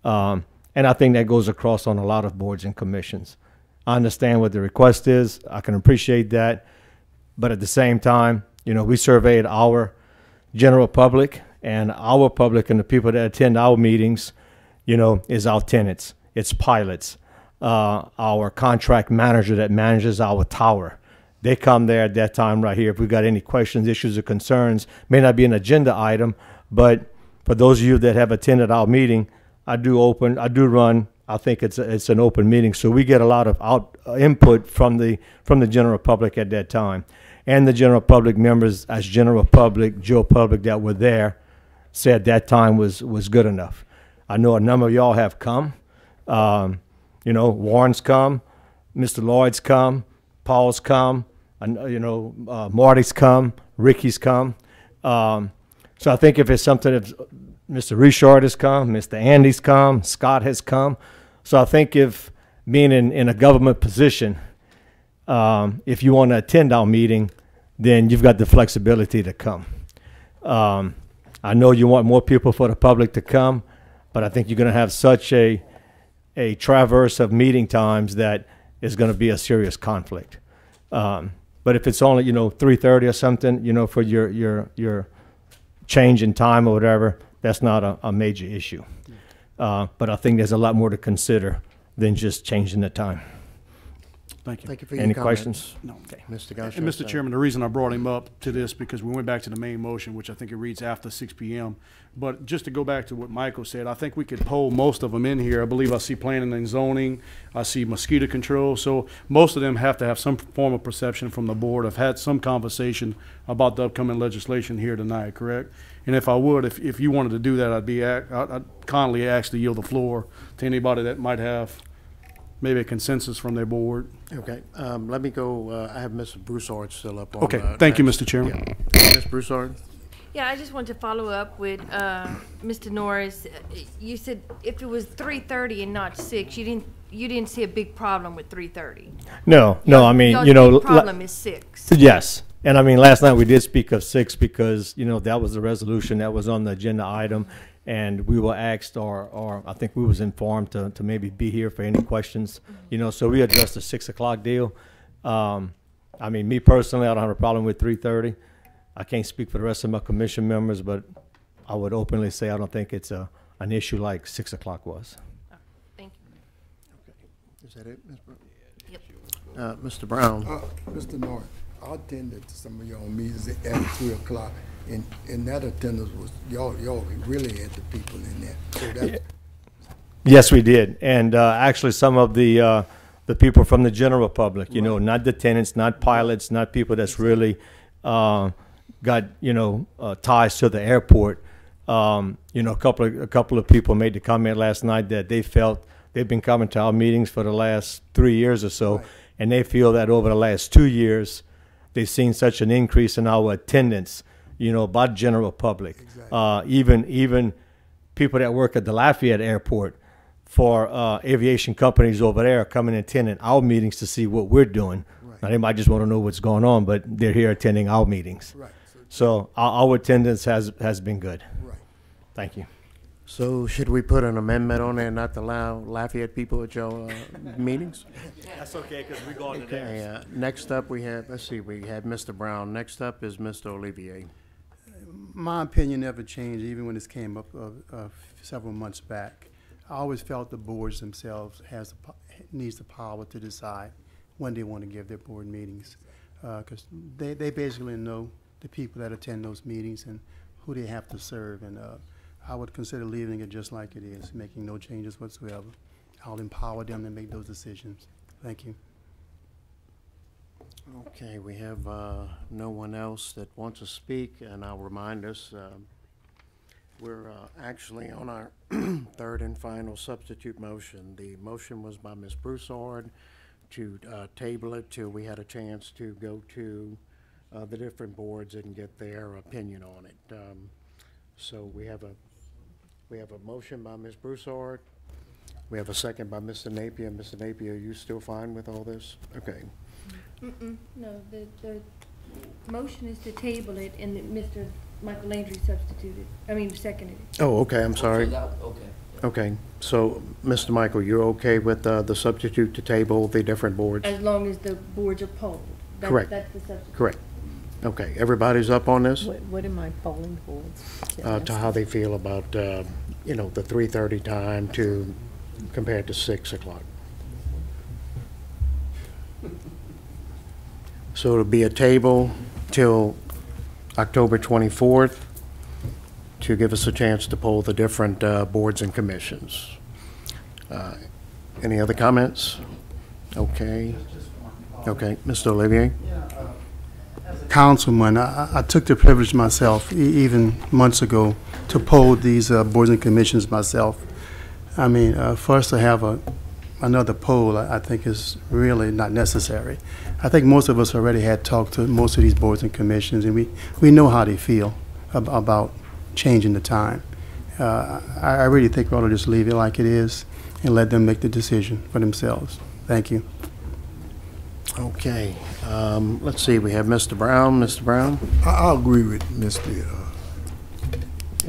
And I think that goes across on a lot of boards and commissions. I understand what the request is. I can appreciate that. But at the same time, you know, we surveyed our general public, and our public and the people that attend our meetings, you know, is our tenants. It's pilots, our contract manager that manages our tower. They come there at that time right here. If we've got any questions, issues, or concerns, may not be an agenda item, but for those of you that have attended our meeting, I do run. I think it's an open meeting, so we get a lot of input from the general public at that time, and the general public members, as general public, Joe public that were there, said that time was good enough. I know a number of y'all have come. You know, Warren's come, Mr. Lloyd's come, Paul's come, you know, Marty's come, Ricky's come. So I think if it's something that Mr. Richard has come, Mr. Andy's come, Scott has come. So I think if being in a government position, if you want to attend our meeting, then you've got the flexibility to come. I know you want more people for the public to come, but I think you're going to have such a traverse of meeting times that is going to be a serious conflict. But if it's only, you know, 3:30 or something, you know, for your change in time or whatever, that's not a major issue. But I think there's a lot more to consider than just changing the time. Thank you. Thank you for your Any comments. questions? No. Okay. Mr. Gosher. And Mr. Chairman, the reason I brought him up to this, because we went back to the main motion, which I think it reads after 6 p.m. But just to go back to what Michael said, I think we could poll most of them in here. I believe I see planning and zoning. I see mosquito control. So most of them have to have some form of perception from the board. I've had some conversation about the upcoming legislation here tonight, correct? And if I would, if you wanted to do that, I'd kindly ask to yield the floor to anybody that might have maybe a consensus from their board. Okay, let me go, I have Mr. Broussard still up on. Okay, thank you, Mr. Chairman. Yeah. Ms. Broussard? Yeah, I just want to follow up with Mr. Norris. You said if it was 3:30 and not 6, you didn't see a big problem with 3:30. No, I mean, Your you know, big problem is 6. Yes, and I mean, last night we did speak of 6 because, you know, that was the resolution that was on the agenda item, and we were asked, or I think we was informed to maybe be here for any questions, you know, so we addressed the 6 o'clock deal. I mean, me personally, I don't have a problem with 3:30. I can't speak for the rest of my commission members, but I would openly say I don't think it's an issue like 6 o'clock was. Thank you. Okay. Is that it, Ms. Brown? Yep. Mr. Brown? Mr. North, I attended some of y'all meetings at 3 o'clock, and that attendance was, y'all really had the people in there. So that, Yes, we did, and actually some of the people from the general public, you know, not the tenants, not pilots, not people that's really got, you know, ties to the airport. You know, a couple of people made the comment last night that they felt they've been coming to our meetings for the last 3 years or so, and they feel that over the last 2 years, they've seen such an increase in our attendance, you know, by the general public. Exactly. Even people that work at the Lafayette Airport for aviation companies over there are coming and attending our meetings to see what we're doing. Right. Now, they might just want to know what's going on, but they're here attending our meetings. Right. So our attendance has been good. Right. Thank you. So should we put an amendment on there not to allow Lafayette people at your meetings? That's okay, because we're going to Okay, next up we have, let's see, we have Mr. Brown. Next up is Mr. Olivier. My opinion never changed, even when this came up several months back. I always felt the boards themselves needs the power to decide when they want to give their board meetings, because they basically know the people that attend those meetings and who they have to serve. And I would consider leaving it just like it is, making no changes whatsoever. I'll empower them to make those decisions. Thank you. Okay, we have no one else that wants to speak, and I'll remind us we're actually on our third and final substitute motion. The motion was by Ms. Broussard to table it till we had a chance to go to the different boards and get their opinion on it. So we have a motion by Ms. Broussard. We have a second by Mr. Napier. Mr. Napier, are you still fine with all this? Okay. No, the motion is to table it, and Mr. Michael Landry seconded it. Oh, okay, I'm sorry. Okay. Okay, so, Mr. Michael, you're okay with the substitute to table the different boards? As long as the boards are polled. Correct. That's the substitute. Correct. Okay, everybody's up on this? What am I polling boards? To how they feel about, you know, the 3:30 time to, compared to 6 o'clock. So it'll be a table till October 24th to give us a chance to poll the different boards and commissions. Any other comments? Okay. Okay, Mr. Olivier? Councilman, I took the privilege myself, even months ago, to poll these boards and commissions myself. I mean, for us to have another poll, I think is really not necessary. I think most of us already had talked to most of these boards and commissions, and we know how they feel about changing the time. I really think we ought to just leave it like it is and let them make the decision for themselves. Thank you. Okay, let's see, we have Mr. Brown. Mr. Brown? I agree with Mr.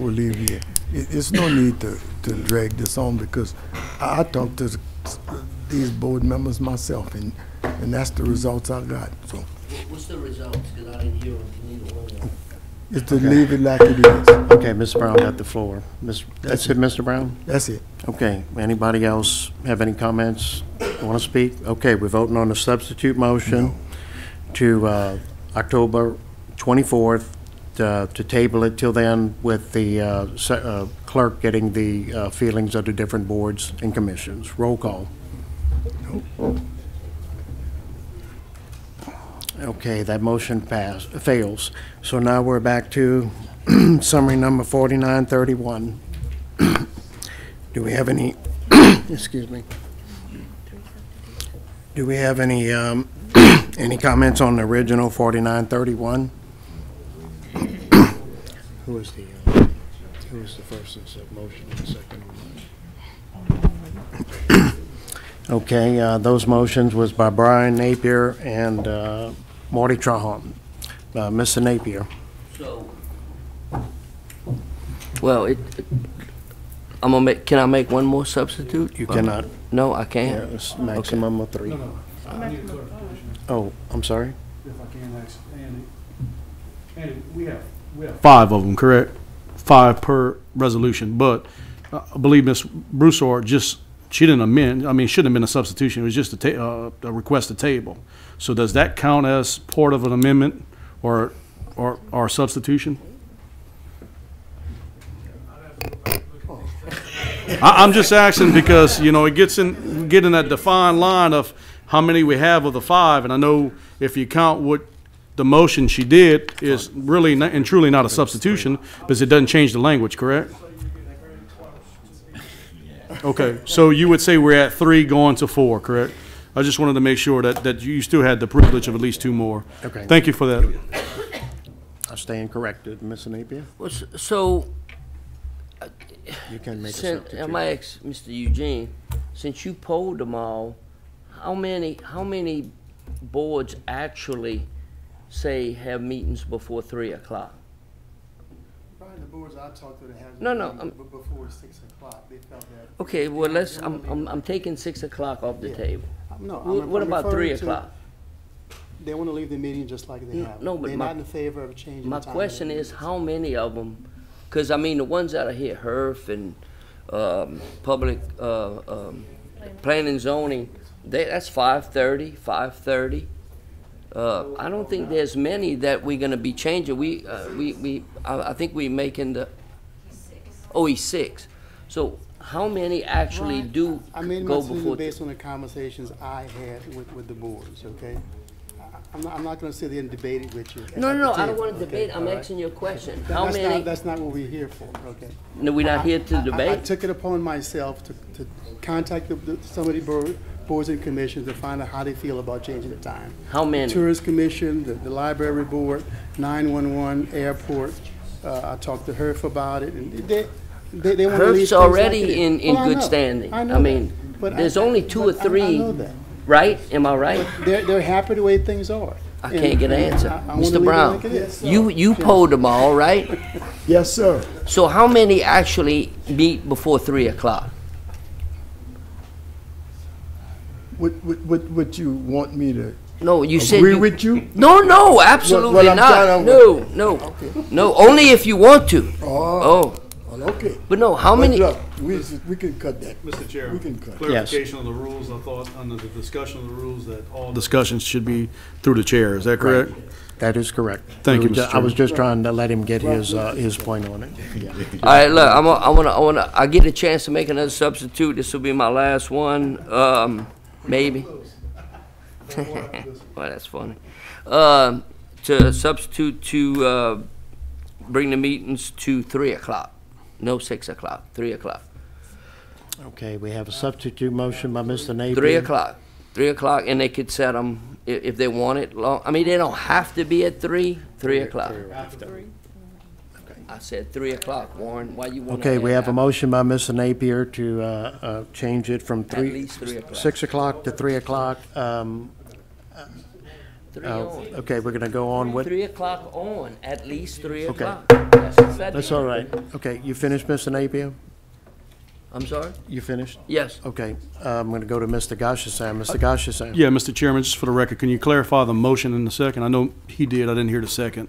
Olivier. It's no need to drag this on, because I talked to these board members myself, and that's the results I got. So What's the results? Because I didn't hear them from either one of them. it's to leave it like it is. Okay, Mr. Brown got the floor. That's it, Mr. Brown? That's it. Okay, anybody else have any comments, want to speak? Okay, we're voting on the substitute motion to October 24th to table it till then, with the clerk getting the feelings of the different boards and commissions. Roll call. Okay, that motion fails. So now we're back to summary number 4931. Do we have any, excuse me, do we have any any comments on the original 4931? Who is the first and second motion and second? Okay, those motions was by Brian Napier and Marty Trahan. Mr. Napier. So, well, I'm gonna make. Can I make one more substitute? You cannot. No, I can't. Yeah, it's maximum of 3. I need a clarification. Oh, I'm sorry? If I can ask Andy, we have 5 of them, correct? 5 per resolution, but I believe Ms. Broussard she didn't amend, I mean, it shouldn't have been a substitution, it was just a request to table. So does that count as part of an amendment or substitution? I'm just asking because, you know, it gets in that defined line of how many we have of the 5, and I know if you count what the motion she did is really and truly not a substitution, because it doesn't change the language, correct? Okay, so you would say we're at 3 going to 4, correct? I just wanted to make sure that you still had the privilege of at least 2 more. Okay. Thank you for that. I stand corrected, Mr. Napier. Well, so You can make a since, substitute. I'm gonna ask Mr. Eugene, since you polled them all, how many boards actually say have meetings before 3 o'clock? The boards I talked to, they have. No, no, Before 6 o'clock, they felt that. Okay, well, I'm taking 6 o'clock off the Yeah. table. No, What about 3 referring to- o'clock? They want to leave the meeting just like they have. No, but They're not in favor of changing the my time. question is, how many of them, because I mean, the ones that are here, HERF and public, planning and zoning, that's 5:30, 5:30. I don't think there's many that we're gonna be changing. I think we making the, E6. So how many actually do I made my go decision before? based on the conversations I had with the boards, okay? I'm not gonna sit there and debate it with you. No, at no, the I don't table, want to okay? debate. I'm All right? asking you a question. That- How that's many? not- That's not what we're here for, okay? No, we're not here to I debate. took it upon myself to contact some of the boards and commissions to find out how they feel about changing the time. How many? Tourist Commission, the Library Board, 911, Airport. I talked to HERF about it, and they want to leave HERF's things like it already is. in Well, I good know. standing. I know I mean, that. But there's only 2 or but 3, I know that. right? Am I right? They're happy the way things are. I can't get an answer. I wanna leave Mr. it Brown, like it is. you polled them all, right? Yes, sir. So how many actually meet before 3 o'clock? What you want me to No, you said agree with you? No, absolutely What I'm not. trying to- No, only if you want to. Oh, well, okay. But no, how But many? look, we can cut that. Mr. Chair, We can cut. clarification on the rules. I thought under the discussion of the rules that all discussions should be through the chair. Is that correct? That is correct. Thank you, We were Mr. ju- I was Chairman. just trying to let him get his point on it. Yeah. All right, look, I get a chance to make another substitute. This will be my last one, maybe. Well, that's funny. To substitute to bring the meetings to 3 o'clock. No 6 o'clock, 3 o'clock. Okay, we have a substitute motion by Mr. Napier. 3 o'clock. 3 o'clock, and they could set them if they want it long. I mean, they don't have to be at 3. 3 o'clock. I said 3 o'clock, Warren. Why you want? Okay, we have a motion by Mr. Napier to change it from At least 3 o'clock. 6 o'clock to 3 o'clock. 3 on. Okay, we're gonna go on with. 3 o'clock on, at least 3 Okay. o'clock. That's what that That's is. all right. Okay, you finished, Mr. Napier? I'm sorry? You finished? Yes. Okay, I'm gonna go to Mr. Gashasan. Mr. Gashasan. Yeah, Mr. Chairman, just for the record, can you clarify the motion in the second? I know he did. I didn't hear the second.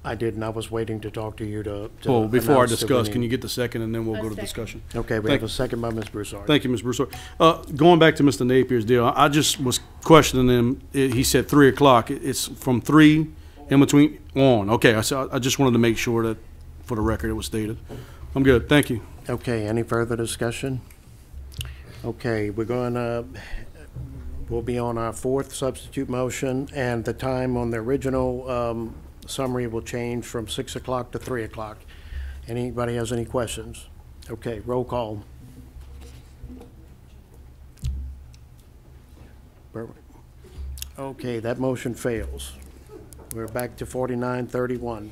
I did, and I was waiting to talk to you to. Well, before I announce the discuss, can winning. you get the second and then we'll go to discussion? Okay, we Thank- have a second by Ms. Broussard. Thank you, Ms. Broussard. Going back to Mr. Napier's deal, I just was questioning him. He said 3 o'clock. It's from 3 in between on. Okay, I just wanted to make sure that, for the record, it was stated. I'm good. Thank you. Okay, any further discussion? Okay, we'll be on our 4th substitute motion, and the time on the original summary will change from 6 o'clock to 3 o'clock. Anybody has any questions? Okay, roll call. Perfect. Okay, that motion fails. We're back to 4931.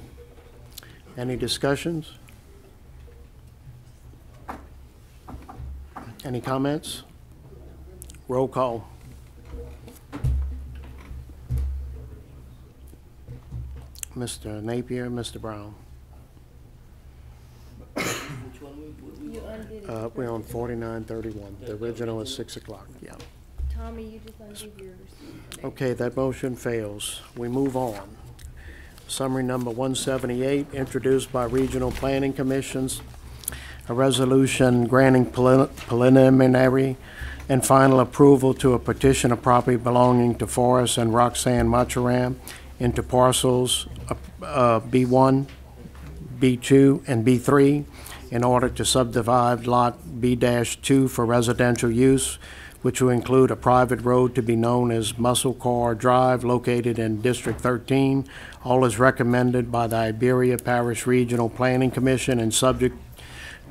Any discussions? Any comments? Roll call. Mr. Napier, Mr. Brown. We're on 4931. The original is 6 o'clock, yeah. Tommy, you just undid yours. Okay, that motion fails. We move on. Summary number 178, introduced by Regional Planning Commissions, a resolution granting preliminary and final approval to a petition of property belonging to Forrest and Roxanne Macharam into parcels B1, B2, and B3 in order to subdivide Lot B-2 for residential use, which will include a private road to be known as Muscle Car Drive located in District 13. All is recommended by the Iberia Parish Regional Planning Commission and subject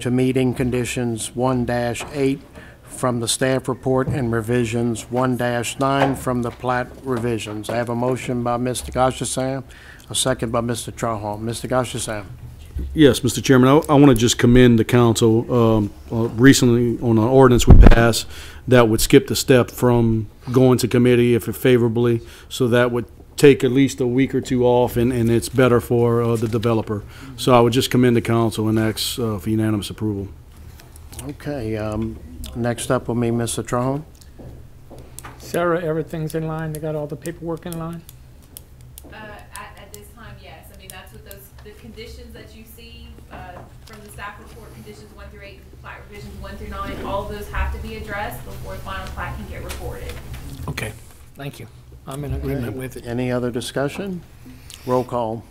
to meeting conditions 1-8 from the staff report and revisions 1-9 from the plat revisions. I have a motion by Mr. Gashasan, a second by Mr. Trahan. Mr. Gashasan. Yes, Mr. Chairman, I want to just commend the council. Recently, on an ordinance we passed that would skip the step from going to committee if it favorably, so that would take at least a week or two off, and it's better for the developer. So I would just commend the council and ask for unanimous approval. Okay, next up will be Mr. Trahan. Sarah, everything's in line? They got all the paperwork in line? At this time, yes. I mean, that's what the conditions that you see from the staff report, conditions 1 through 8, plat revisions 1 through 9, all of those have to be addressed before the final plat can get recorded. Okay, thank you. I'm in agreement with it. Any other discussion? Roll call.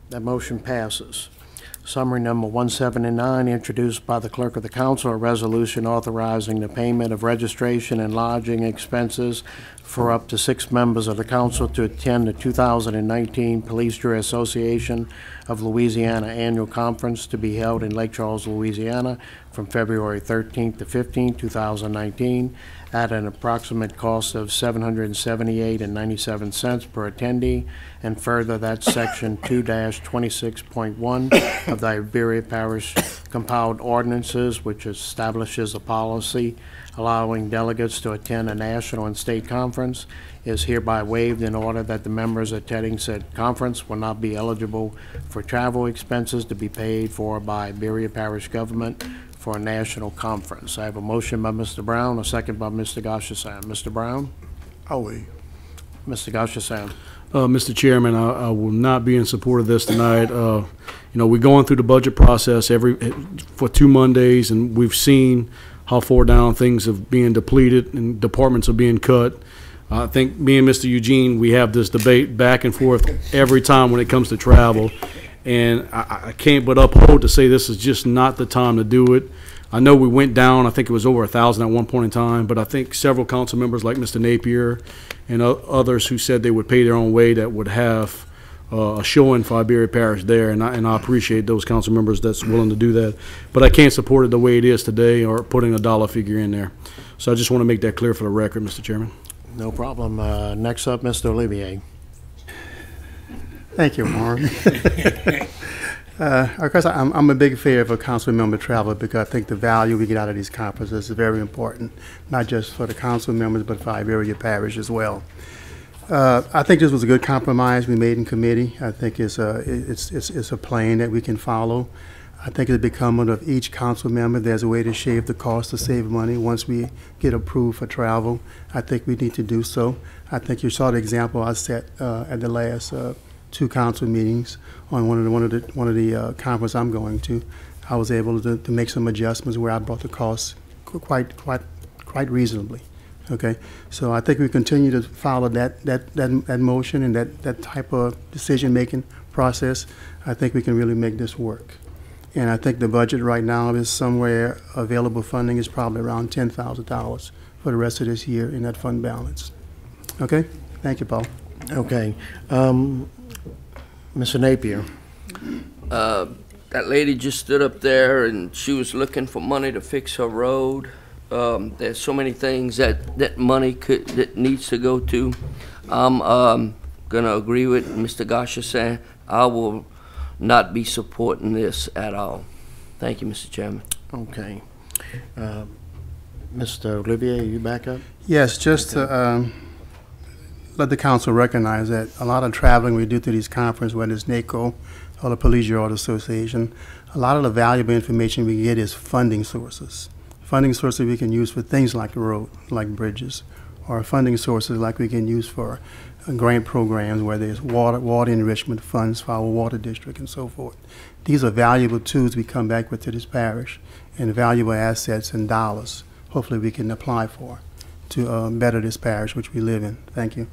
That motion passes. Summary number 179, introduced by the clerk of the council, a resolution authorizing the payment of registration and lodging expenses for up to 6 members of the council to attend the 2019 Police Jury Association of Louisiana Annual Conference to be held in Lake Charles, Louisiana from February 13th to 15th, 2019 at an approximate cost of $778.97 per attendee, and further that section 2-26.1 of the Iberia Parish compiled ordinances, which establishes a policy allowing delegates to attend a national and state conference, is hereby waived in order that the members attending said conference will not be eligible for travel expenses to be paid for by Iberia Parish government for a national conference. I have a motion by Mr. Brown, a second by Mr. Goshasan. Mr. Brown? I'll wait. Mr. Goshasan. Mr. Chairman, I will not be in support of this tonight. You know, we're going through the budget process for 2 Mondays, and we've seen how far down things have been depleted and departments are being cut. I think me and Mr. Eugene, we have this debate back and forth every time when it comes to travel, and I can't but uphold to say this is just not the time to do it. I know we went down, I think it was over 1,000 at one point in time, but I think several council members like Mr. Napier and others who said they would pay their own way that would have a showing for Iberia Parish there, and I appreciate those council members that's willing to do that. But I can't support it the way it is today or putting a dollar figure in there. So I just want to make that clear for the record, Mr. Chairman. No problem. Next up, Mr. Olivier. Thank you, Warren. Of course, I'm a big fan of a council member travel because I think the value we get out of these conferences is very important, not just for the council members, but for Iberia Parish as well. I think this was a good compromise we made in committee. I think it's a plan that we can follow. I think it's incumbent of each council member. There's a way to shave the cost to save money once we get approved for travel. I think we need to do so. I think you saw the example I set at the last 2 council meetings on one of the conference I'm going to. I was able to make some adjustments where I brought the costs quite reasonably. Okay, so I think we continue to follow that motion and that type of decision-making process. I think we can really make this work. And I think the budget right now is somewhere, available funding is probably around $10,000 for the rest of this year in that fund balance. Okay, thank you, Paul. Okay, Mr. Napier. That lady just stood up there and she was looking for money to fix her road. There's so many things that money that needs to go to. I'm gonna agree with Mr. Goshasan. I will not be supporting this at all. Thank you, Mr. Chairman. Okay. Mr. Olivier, you back up? Yes, just to let the council recognize that a lot of traveling we do to these conferences, whether it's NACO or the Police Yard Association, a lot of the valuable information we get is funding sources. Funding sources we can use for things like the road, like bridges, or funding sources like we can use for grant programs where there's water enrichment funds for our water district and so forth. These are valuable tools we come back with to this parish and valuable assets and dollars hopefully we can apply for to better this parish which we live in. Thank you.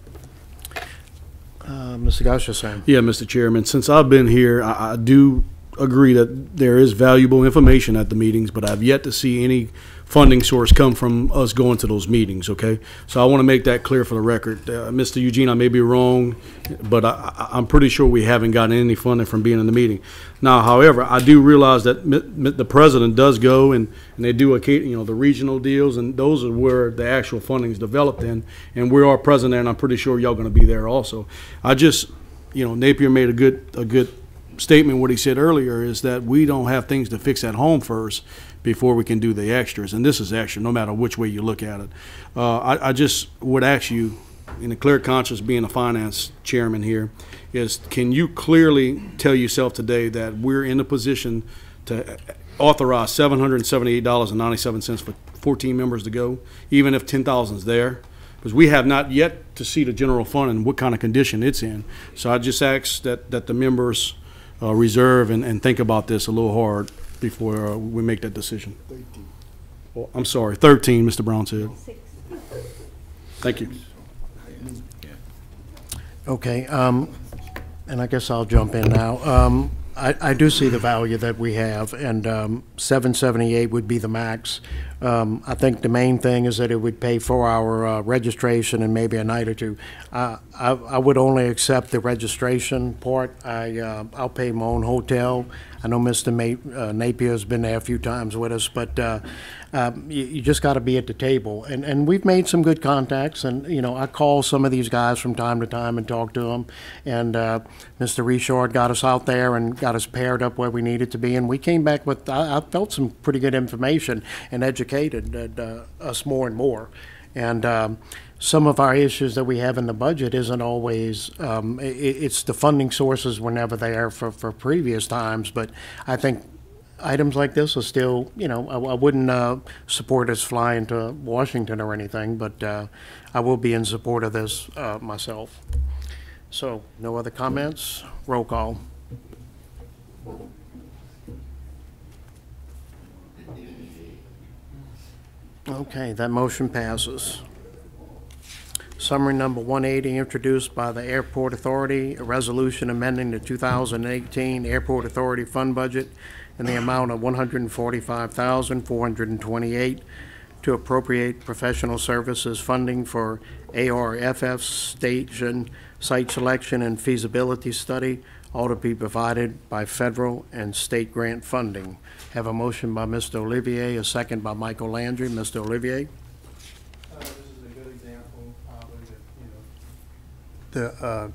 Mr. Goshasan. Yeah, Mr. Chairman, since I've been here, I do agree that there is valuable information at the meetings, but I've yet to see any funding source come from us going to those meetings, okay? So I want to make that clear for the record. Mr. Eugene, I may be wrong, but I'm pretty sure we haven't gotten any funding from being in the meeting. Now, however, I do realize that the president does go and they do, the regional deals, and those are where the actual funding is developed in, and we are present there, and I'm pretty sure y'all going to be there also. I just, Napier made a good statement, what he said earlier, is that we don't have things to fix at home first before we can do the extras. And this is extra, no matter which way you look at it. I just would ask you, in a clear conscience, being a finance chairman here, is can you clearly tell yourself today that we're in a position to authorize $778.97 for 14 members to go, even if 10,000 is there? Because we have not yet to see the general fund and what kind of condition it's in. So I just ask that the members reserve and think about this a little hard before we make that decision. 13. Oh, I'm sorry, 13, Mr. Brown said. 6. Thank you. Okay, and I guess I'll jump in now. I do see the value that we have, and 778 would be the max. I think the main thing is that it would pay for our registration and maybe a night or two. I would only accept the registration part. I'll pay my own hotel. I know Mr. Napier's been there a few times with us, but you just got to be at the table. And we've made some good contacts, and you know, I call some of these guys from time to time and talk to them. And Mr. Richard got us out there and got us paired up where we needed to be, and we came back with I felt some pretty good information and educated us more and more. And some of our issues that we have in the budget isn't always, it's the funding sources were never there for previous times, but I think items like this are still, you know, I wouldn't support us flying to Washington or anything, but I will be in support of this myself. So, no other comments? Roll call. Okay, that motion passes. Summary number 180, introduced by the Airport Authority, a resolution amending the 2018 Airport Authority fund budget in the amount of $145,428 to appropriate professional services funding for ARFF station site selection and feasibility study, all to be provided by federal and state grant funding. Have a motion by Mr. Olivier, a second by Michael Landry. Mr. Olivier. This is a good example of the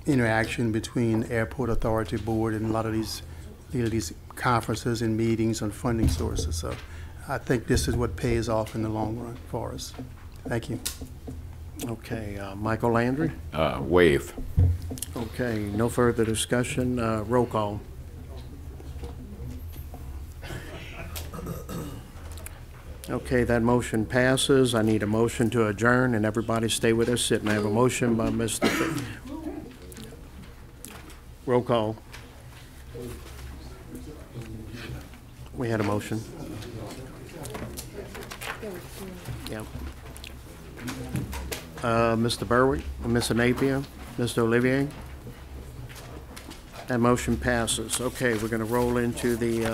interaction between Airport Authority Board and a lot of these conferences and meetings on funding sources. So I think this is what pays off in the long run for us. Thank you. Okay, Michael Landry. Waive. Okay, no further discussion. Roll call. Okay, that motion passes. I need a motion to adjourn, and everybody stay with us. Sit and I have a motion by Mr. Roll call. We had a motion. Yeah. Mr. Berwick, Mr. Napier, Mr. Olivier. That motion passes. Okay, we're going to roll into the